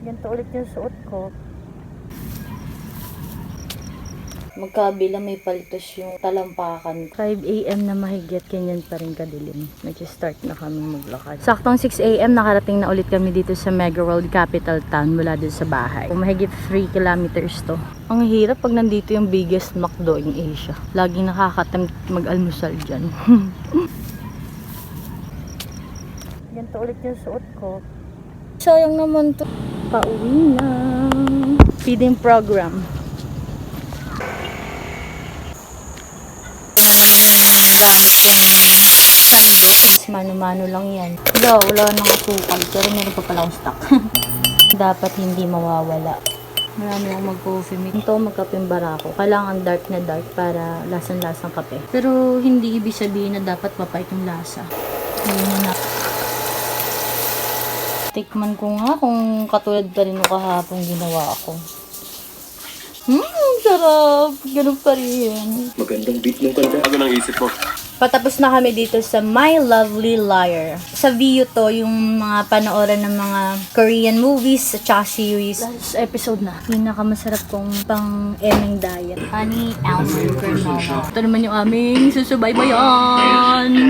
Ganito ulit yung suot ko. Magkabila may palitos yung talampakan. 5 AM na mahigit, ganyan pa rin kadilim. Nag-start na kami maglakad. Saktong 6 AM, nakarating na ulit kami dito sa Mega World Capital Town mula dun sa bahay. Mahigit 3 kilometers to. Ang hirap pag nandito yung biggest McDo in Asia. Laging nakakatamit mag-almusal dyan. Ganito ulit yung suot ko. Sayang naman to. Pauwi na. Feeding program. Mano-mano lang yan. Wala nang asukal. Pero meron pa pala akong stock. Dapat hindi mawawala. Marami akong mag-coffee mate. Ito magkapeng barako. Kailangan dark na dark para lasang-lasang kape. Pero hindi ibig sabihin na dapat mapait yung lasa. Ayun na. Tikman ko nga kung katulad pa rin yung kahapon ginawa ko. Sarap. Ganun pa rin. Magandang beat ng kanta. Ano nang isip mo? Patapos na kami dito sa My Lovely Liar. Sa Viu to, yung mga panooran ng mga Korean movies at saka series. Last episode na. Pinakamasarap kong pang-eming diet. Honey, almond, granola. Ito naman yung aming susubaybayan.